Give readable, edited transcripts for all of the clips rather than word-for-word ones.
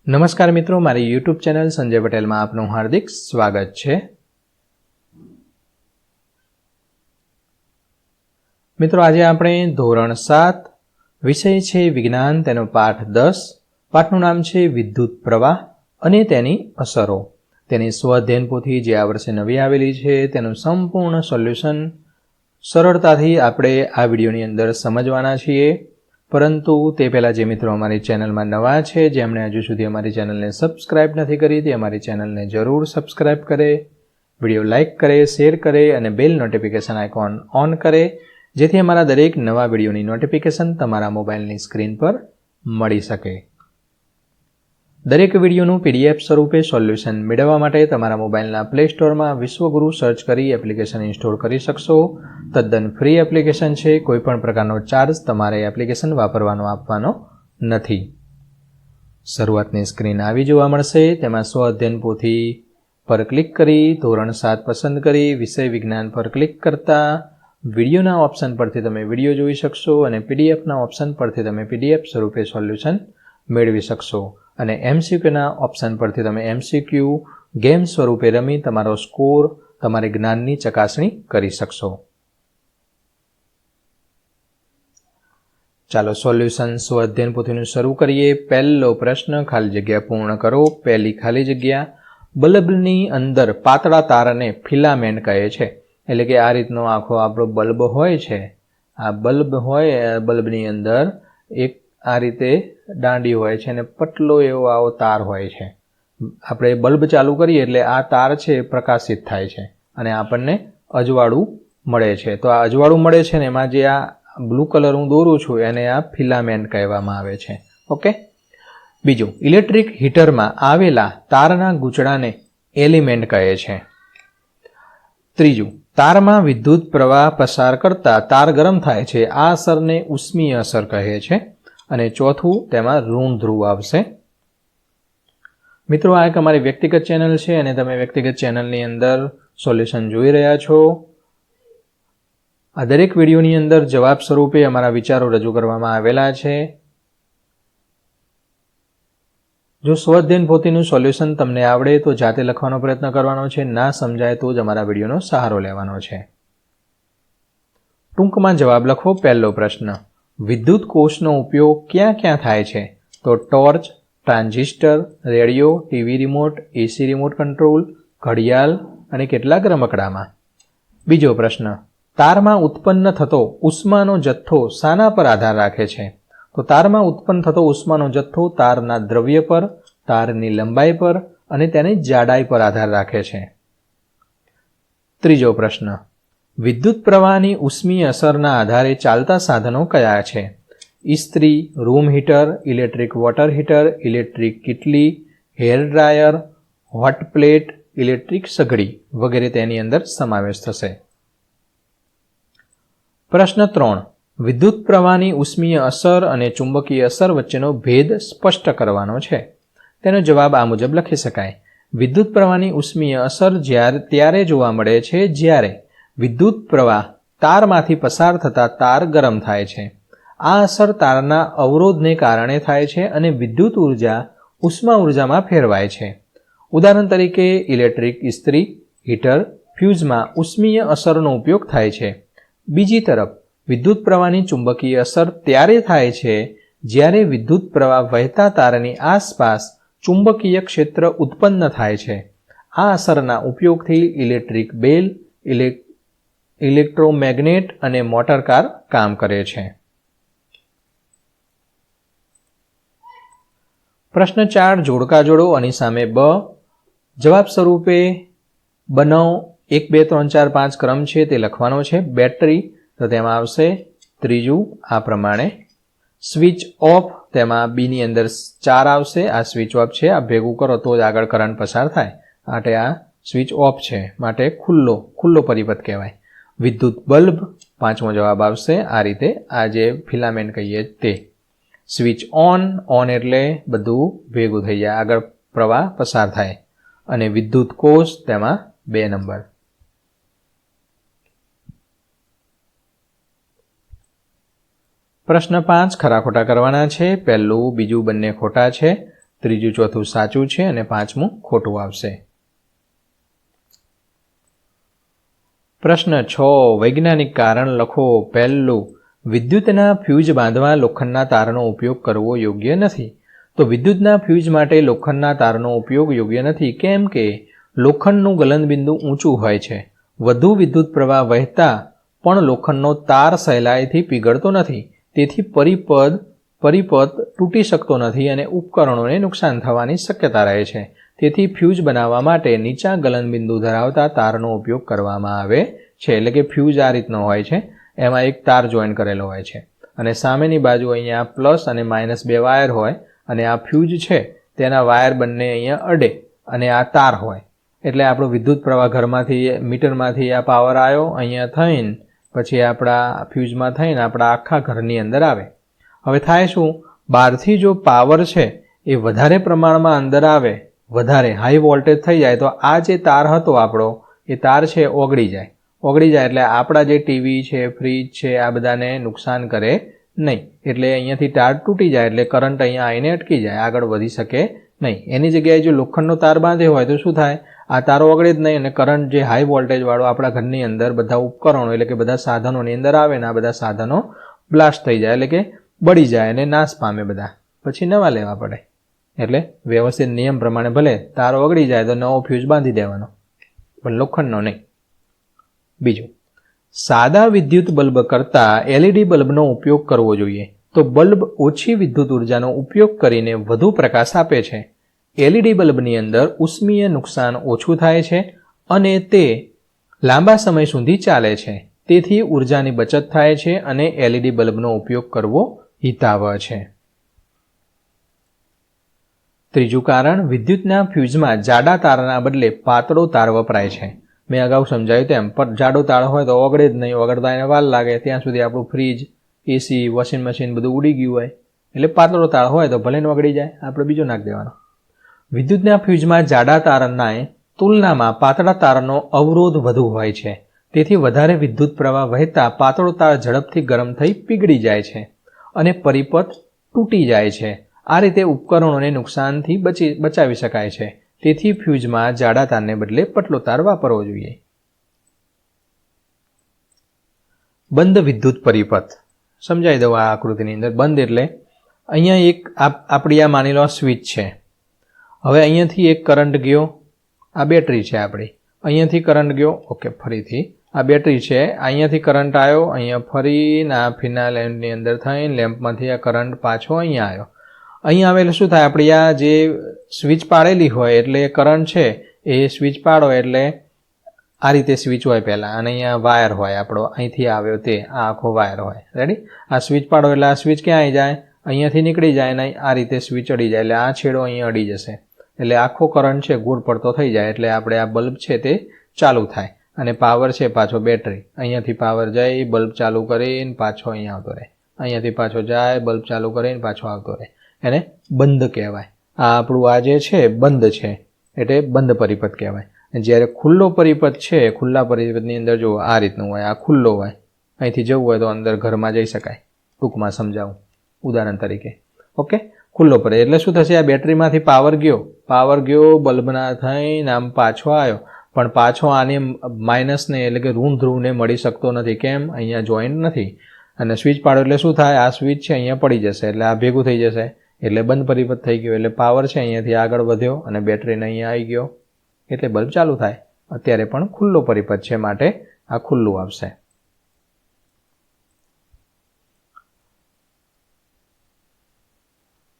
નમસ્કાર મિત્રો, મારી યુટ્યુબ ચેનલ સંજય પટેલમાં આપનું હાર્દિક સ્વાગત છે। મિત્રો, આજે આપણે ધોરણ 7 વિષય છે વિજ્ઞાન, તેનો પાઠ 10, પાઠનું નામ છે વિદ્યુત પ્રવાહ અને તેની અસરો। તેની સ્વઅધ્યયન પોથી જે આ વર્ષે નવી આવેલી છે તેનું સંપૂર્ણ સોલ્યુશન સરળતાથી આપણે આ વિડીયોની અંદર સમજવાના છીએ। પરંતુ તે પહેલાં જે મિત્રો અમારી ચેનલમાં નવા છે, જેમણે હજુ સુધી અમારી ચેનલને સબસ્ક્રાઇબ નથી કરી, તે અમારી ચેનલને જરૂર સબસ્ક્રાઇબ કરે, વિડીયો લાઇક કરે, શેર કરે અને બેલ નોટિફિકેશન આઇકોન ઓન કરે, જેથી અમારા દરેક નવા વિડીયોની નોટિફિકેશન તમારા મોબાઈલની સ્ક્રીન પર મળી શકે। દરેક વિડીયોનું PDF સ્વરૂપે સોલ્યુશન મેળવવા માટે તમારા મોબાઈલના પ્લે સ્ટોરમાં વિશ્વગુરુ સર્ચ કરી એપ્લિકેશન ઇન્સ્ટોલ કરી શકશો। તદ્દન ફ્રી એપ્લિકેશન છે, કોઈપણ પ્રકારનો ચાર્જ તમારે એપ્લિકેશન વાપરવાનો આપવાનો નથી। શરૂઆતની સ્ક્રીન આવી જોવા મળશે, તેમાં સ્વઅધ્યયન પોથી પર ક્લિક કરી ધોરણ 7 પસંદ કરી વિષય વિજ્ઞાન પર ક્લિક કરતા વિડીયોના ઓપ્શન પરથી તમે વિડીયો જોઈ શકશો અને PDFના ઓપ્શન પરથી તમે PDF સ્વરૂપે સોલ્યુશન મેળવી શકશો અને MCQના ઓપ્શન પરથી તમે MCQ ગેમ સ્વરૂપે રમી તમારો સ્કોર, તમારી જ્ઞાનની ચકાસણી કરી શકશો। ચાલો સોલ્યુશન સ્વઅધ્યયન પોથીનું શરૂ કરીએ। પહેલો પ્રશ્ન, ખાલી જગ્યા પૂર્ણ કરો। પહેલી ખાલી જગ્યા, બલ્બની અંદર પાતળા તારને ફિલામેન્ટ કહે છે। એટલે કે આ રીતનો આખો આપણો બલ્બ હોય છે, આ બલ્બ હોય, બલ્બની અંદર એક આ રીતે દાંડી હોય છે અને પતલો એવો આવો તાર હોય છે। આપણે બલ્બ ચાલુ કરીએ એટલે આ તાર છે પ્રકાશિત થાય છે અને આપણને અજવાળું મળે છે। તો આ અજવાળું મળે છે ને એમાં જે આ બ્લુ કલર હું દોરું છું એને આ ફિલામેન્ટ કહેવામાં આવે છે। ઓકે। બીજું, ઇલેક્ટ્રિક હીટરમાં આવેલા તારના ગૂંચળાને એલિમેન્ટ કહે છે। ત્રીજું, તારમાં વિદ્યુત પ્રવાહ પસાર કરતા તાર ગરમ થાય છે, આ અસરને ઉષ્મીય અસર કહે છે। અને ચોથું, તેમાં ઋણ ધ્રુવ આવશે। મિત્રો, આ એક અમારી વ્યક્તિગત ચેનલ છે અને તમે વ્યક્તિગત ચેનલની અંદર સોલ્યુશન જોઈ રહ્યા છો। આ દરેક વિડીયોની અંદર જવાબ સ્વરૂપે અમારા વિચારો રજૂ કરવામાં આવેલા છે। જો સ્વઅધ્યયન પોથીનું સોલ્યુશન તમને આવડે તો જાતે લખવાનો પ્રયત્ન કરવાનો છે, ના સમજાય તો જ અમારા વિડીયોનો સહારો લેવાનો છે। ટૂંકમાં જવાબ લખો। પહેલો પ્રશ્ન, વિદ્યુત કોષનો ઉપયોગ ક્યાં ક્યાં થાય છે? તો torch, transistor, radio, TV remote, AC remote control, ઘડિયાળ અને કેટલાક રમકડામાં। બીજો પ્રશ્ન, તારમાં ઉત્પન્ન થતો ઉષ્માનો જથ્થો શાના પર આધાર રાખે છે? તો તારમાં ઉત્પન્ન થતો ઉષ્માનો જથ્થો તારના દ્રવ્ય પર, તારની લંબાઈ પર અને તેની જાડાઈ પર આધાર રાખે છે। ત્રીજો પ્રશ્ન, વિદ્યુત પ્રવાહની ઉષ્મીય અસરના આધારે ચાલતા સાધનો કયા છે? ઇસ્ત્રી, room heater, electric water heater, electric કિટલી, hair dryer, hot plate, electric સઘળી વગેરે તેની અંદર સમાવેશ થશે। પ્રશ્ન 3, વિદ્યુત પ્રવાહની ઉષ્મીય અસર અને ચુંબકીય અસર વચ્ચેનો ભેદ સ્પષ્ટ કરવાનો છે। તેનો જવાબ આ મુજબ લખી શકાય। વિદ્યુત પ્રવાહની ઉષ્મીય અસર ત્યારે જોવા મળે છે જ્યારે વિદ્યુત પ્રવાહ તારમાંથી પસાર થતા તાર ગરમ થાય છે। આ અસર તારના અવરોધને કારણે થાય છે અને વિદ્યુત ઉર્જા ઉષ્મા ઉર્જામાં ફેરવાય છે। ઉદાહરણ તરીકે ઇલેક્ટ્રિક ઇસ્ત્રી, હીટર, ફ્યુઝમાં ઉષ્મીય અસરનો ઉપયોગ થાય છે। બીજી તરફ વિદ્યુત પ્રવાહની ચુંબકીય અસર ત્યારે થાય છે જ્યારે વિદ્યુત પ્રવાહ વહેતા તારની આસપાસ ચુંબકીય ક્ષેત્ર ઉત્પન્ન થાય છે। આ અસરના ઉપયોગથી ઇલેક્ટ્રિક બેલ, ઇલેક્ટ્રોમેગ્નેટ અને મોટર કાર કામ કરે છે। પ્રશ્ન 4, જોડકા જોડો અને સામે બ। જવાબ સ્વરૂપે બનાવ 1, 2, 3, 4, 5 ક્રમ છે તે લખવાનો છે। બેટરી, તો તેમાં આવશે ત્રીજું આ પ્રમાણે। સ્વિચ ઓફ, તેમાં બીની અંદર 4 આવશે, આ સ્વિચ ઓફ છે, આ ભેગું કરો તો જ આગળ કરંટ પસાર થાય, માટે આ સ્વિચ ઓફ છે, માટે ખુલ્લો પરિપથ કહેવાય। વિદ્યુત બલ્બ, પાંચમો જવાબ આવશે આ રીતે, આ જે ફિલામેન્ટ કહીએ તે। સ્વિચ ઓન એટલે બધું ભેગું થઈ જાય, આગળ પ્રવાહ પસાર થાય। અને વિદ્યુત કોષ, તેમાં 2 નંબર। પ્રશ્ન 5 ખરા ખોટા કરવાના છે। પહેલું, બીજું બંને ખોટા છે। ત્રીજું ચોથું સાચું છે અને પાંચમું ખોટું આવશે. પ્રશ્ન 6. વૈજ્ઞાનિક કારણ લખો. પહેલું, વિદ્યુતના ફ્યુઝ બાંધવા લોખંડના તારનો ઉપયોગ કરવો યોગ્ય નથી. તો વિદ્યુતના ફ્યુઝ માટે લોખંડના તારનો ઉપયોગ યોગ્ય નથી. કેમ કે લોખંડનું ગલનબિંદુ ઊંચું હોય છે. વધુ વિદ્યુત પ્રવાહ વહેતા પણ લોખંડનો તાર સહેલાઈથી પીગળતો નથી. તેથી પરિપથ તૂટી શકતો નથી અને ઉપકરણોને નુકસાન થવાની શક્યતા રહે છે. તેથી ફ્યુઝ બનાવવા માટે નીચા ગલનબિંદુ ધરાવતા તારનો ઉપયોગ કરવામાં આવે છે. એટલે કે ફ્યુઝ આ રીતનો હોય છે, એમાં એક તાર જોઈન કરેલો હોય છે અને સામેની બાજુ અહીંયા પ્લસ અને માઇનસ 2 વાયર હોય અને આ ફ્યુઝ છે તેના વાયર બંને અહીંયા અડે અને આ તાર હોય. એટલે આપણો વિદ્યુત પ્રવાહ ઘરમાંથી મીટરમાંથી આ પાવર આવ્યો અહીંયા થઈને પછી આપણા ફ્યુઝમાં થઈને આપણા આખા ઘરની અંદર આવે. હવે થાય શું, બહારથી જો પાવર છે એ વધારે પ્રમાણમાં અંદર આવે, વધારે હાઈ વોલ્ટેજ થઈ જાય તો આ જે તાર હતો આપણો એ તાર છે ઓગળી જાય એટલે આપણા જે ટીવી છે, ફ્રીજ છે આ બધાને નુકસાન કરે નહીં. એટલે અહીંયાથી તાર તૂટી જાય એટલે કરંટ અહીંયા આવીને અટકી જાય, આગળ વધી શકે નહીં. એની જગ્યાએ જો લોખંડનો તાર બાંધ્યો હોય તો શું થાય, આ તાર ઓગળે જ નહીં અને કરંટ જે હાઈ વોલ્ટેજવાળો આપણા ઘરની અંદર બધા ઉપકરણો એટલે કે બધા સાધનોની અંદર આવે ને આ બધા સાધનો બ્લાસ્ટ થઈ જાય એટલે કે બળી જાય અને નાશ પામે બધા, પછી નવા લેવા પડે. એટલે વ્યવસ્થિત નિયમ પ્રમાણે ભલે તાર ઓગળી જાય તો નવો ફ્યુઝ બાંધી દેવાનો, પણ લોખંડનો નહીં. બીજું, સાદા વિદ્યુત બલ્બ કરતાં એલઈડી બલ્બનો ઉપયોગ કરવો જોઈએ. તો બલ્બ ઓછી વિદ્યુત ઉર્જાનો ઉપયોગ કરીને વધુ પ્રકાશ આપે છે. એલઈડી બલ્બની અંદર ઉષ્મીય નુકસાન ઓછું થાય છે અને તે લાંબા સમય સુધી ચાલે છે. તેથી ઉર્જાની બચત થાય છે અને એલઈડી બલ્બનો ઉપયોગ કરવો હિતાવહ છે. ત્રીજું કારણ, વિદ્યુતના ફ્યુઝમાં જાડા તારના બદલે પાતળો તાર વપરાય છે. મેં અગાઉ સમજાવ્યું તેમ, પણ જાડો તાર હોય તો ઓગળે જ નહીં, ઓગળતા એને વાર લાગે, ત્યાં સુધી આપણું ફ્રીજ, એસી, વોશિંગ મશીન બધું ઉડી ગયું હોય. એટલે પાતળો તાર હોય તો ભલે ઓગળી જાય, આપણે બીજો નાખી દેવાનો. વિદ્યુતના ફ્યુઝમાં જાડા તારના તુલનામાં પાતળા તારનો અવરોધ વધુ હોય છે. તેથી વધારે વિદ્યુત પ્રવાહ વહેતા પાતળો તાર ઝડપથી ગરમ થઈ પીગળી જાય છે અને પરિપથ તૂટી જાય છે. આ રીતે ઉપકરણોને નુકસાનથી બચાવી શકાય છે. તેથી ફ્યુઝમાં જાડા તારને બદલે પતલો તાર વાપરવો જોઈએ. બંધ વિદ્યુત પરિપથ સમજાવી દઉં. આ આકૃતિની અંદર બંધ એટલે અહીંયા એક આપણી આ માની લો સ્વિચ છે. હવે અહીંયાથી એક કરંટ ગયો, આ બેટરી છે આપણી, અહીંયાથી કરંટ ગયો, ઓકે, ફરીથી આ બેટરી છે, અહીંયાથી કરંટ આવ્યો, અહીંયા ફરીને આ ફીના લેમ્પની અંદર થઈને લેમ્પમાંથી આ કરંટ પાછો અહીંયા આવ્યો. અહીંયા આવેલું શું થાય, આપણી આ જે સ્વિચ પાડેલી હોય એટલે કરંટ છે એ સ્વિચ પાડો એટલે આ રીતે સ્વિચ હોય પહેલાં અને અહીંયા વાયર હોય આપણો, અહીંથી આવ્યો તે આ આખો વાયર હોય. રેડી? આ સ્વિચ પાડો એટલે આ સ્વિચ ક્યાં આવી જાય, અહીંયાથી નીકળી જાય અને આ રીતે સ્વિચ અડી જાય એટલે આ છેડો અહીંયા અડી જશે એટલે આખો કરંટ છે ગોળ પડતો થઈ જાય એટલે આપણે આ બલ્બ છે તે ચાલુ થાય અને પાવર છે પાછો બેટરી, અહીંયાથી પાવર જાય, બલ્બ ચાલુ કરીને પાછો અહીંયા આવતો રહે, અહીંયાથી પાછો જાય, બલ્બ ચાલુ કરીને પાછો આવતો રહે. એને બંધ કહેવાય. આ આપણું આ જે છે બંધ છે એટલે બંધ પરિપથ કહેવાય. જ્યારે ખુલ્લો પરિપથ છે, ખુલ્લા પરિપથની અંદર જો આ રીતનું હોય, આ ખુલ્લો હોય, અહીંથી જવું હોય તો અંદર ઘરમાં જઈ શકાય. ટૂંકમાં સમજાવું ઉદાહરણ તરીકે. ઓકે, ખુલ્લો પરિપથ એટલે શું થશે, આ બેટરીમાંથી પાવર ગયો બલ્બના થઈને આમ પાછો આવ્યો, પણ પાછો આને માઇનસને એટલે કે ઋણ ધ્રુવને મળી શકતો નથી. કેમ? અહીંયા જોઈન્ટ નથી અને સ્વિચ પાડો એટલે શું થાય, આ સ્વિચ છે અહીંયા પડી જશે એટલે આ ભેગું થઈ જશે એટલે બંધ પરિપથ થઈ ગયો. એટલે પાવર છે અહીંયાથી આગળ વધ્યો અને બેટરીને અહીંયા આવી ગયો એટલે બલ્બ ચાલુ થાય. અત્યારે પણ ખુલ્લો પરિપથ છે માટે આ ખુલ્લું આવશે.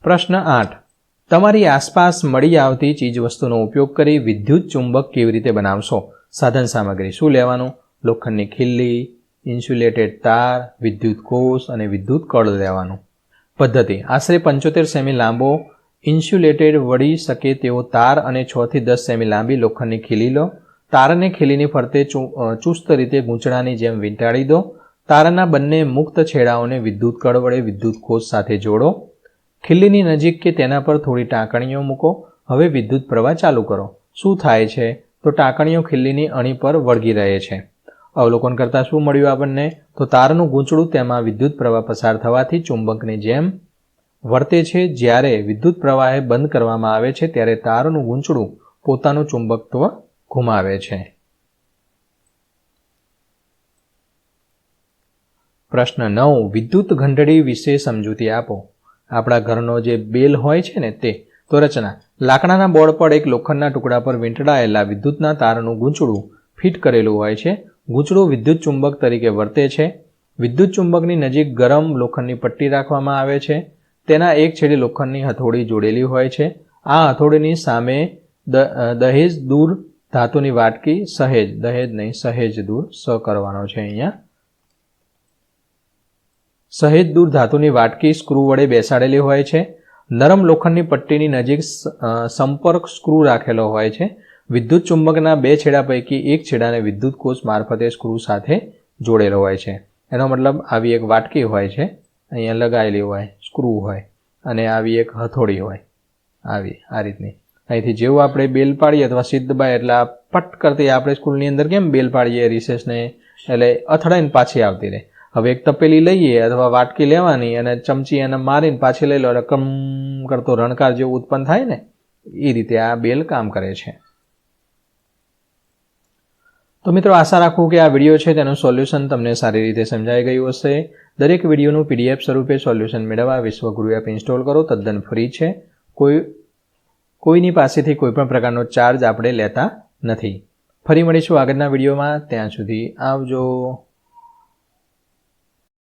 પ્રશ્ન 8. તમારી આસપાસ મળી આવતી ચીજવસ્તુનો ઉપયોગ કરી વિદ્યુત ચુંબક કેવી રીતે બનાવશો? સાધન સામગ્રી શું લેવાનું? લોખંડની ખીલ્લી, ઇન્સ્યુલેટેડ તાર, વિદ્યુત કોષ અને વિદ્યુત કળ લેવાનું. પદ્ધતિ: આશરે 75 સેમી લાંબો ઇન્સ્યુલેટેડ વળી શકે તેવો તાર અને 6 થી 10 સેમી લાંબી લોખંડની ખીલી લો. તારને ખીલીની ફરતે ચુસ્ત રીતે ગૂંચળાની જેમ વીંટાળી દો. તારના બંને મુક્ત છેડાઓને વિદ્યુત કળ વડે વિદ્યુત કોષ સાથે જોડો. ખીલીની નજીક કે તેના પર થોડી ટાંકણીઓ મૂકો. હવે વિદ્યુત પ્રવાહ ચાલુ કરો. શું થાય છે તો ટાંકણીઓ ખીલીની અણી પર વળગી રહે છે. અવલોકન કરતાં શું મળ્યું આપણને? તો તારનું ગૂંચળું તેમાં વિદ્યુત પ્રવાહ પસાર થવાથી ચુંબકની જેમ વર્તે છે જ્યારે વિદ્યુત પ્રવાહે બંધ કરવામાં આવે છે ત્યારે તારનું ગૂંચળું પોતાનું ચુંબકત્વ ગુમાવે છે. પ્રશ્ન 9. વિદ્યુત ઘંટડી વિશે સમજૂતી આપો. આપણા ઘરનો જે બેલ હોય છે ને તે. તો રચના. લાકડાના બોર્ડ પર એક લોખંડના ટુકડા પર વીંટળાયેલા વિદ્યુતના તારનું ગૂંચળું ફિટ કરેલું હોય છે. ગૂંચળું વિદ્યુત ચુંબક તરીકે વર્તે છે. વિદ્યુત ચુંબકની નજીક ગરમ લોખંડની પટ્ટી રાખવામાં આવે છે. તેના એક છેડે લોખંડની હથોડી જોડેલી હોય છે. આ હથોડીની સામે દહેજ દૂર ધાતુની વાટકી સહેજ દૂર સ કરવાનો છે અહીંયા. સહેજ દૂર ધાતુની વાટકી સ્ક્રૂ વડે બેસાડેલી હોય છે. નરમ લોખંડની પટ્ટીની નજીક સંપર્ક સ્ક્રૂ રાખેલો હોય છે. વિદ્યુત ચુંબકના બે છેડા પૈકી એક છેડાને વિદ્યુત કોષ મારફતે સ્ક્રૂ સાથે જોડેલો હોય છે. એનો મતલબ આવી એક વાટકી હોય છે, અહીંયા લગાવેલી હોય, સ્ક્રૂ હોય, અને આવી એક હથોડી હોય, આવી આ રીતની. અહીંથી જેવું આપણે બેલ પાડીએ અથવા સીધ દબાય એટલે આ પટ કરતી આપણે સ્કૂલની અંદર કેમ બેલ પાડીએ રિસેસને, એટલે અથડાઈને પાછી આવતી રહે. હવે એક તપેલી લઈએ અથવા વાટકી લેવાની અને ચમચી એને મારીને પાછી લઈ લો એટલે કમ કરતો રણકાર જેવું ઉત્પન્ન થાય ને, એ રીતે આ બેલ કામ કરે છે. તો મિત્રો, આશા રાખું કે આ વિડીયો છે તેનું સોલ્યુશન તમને સારી રીતે સમજાઈ ગયું હશે. દરેક વિડીયોનું PDF સ્વરૂપે સોલ્યુશન મેળવવા વિશ્વગુરુ એપ ઇન્સ્ટોલ કરો. તદ્દન ફ્રી છે. કોઈની પાસેથી કોઈ પણ પ્રકારનો ચાર્જ આપણે લેતા નથી. ફરી મળીશું આગળના વિડીયોમાં. ત્યાં સુધી આવજો.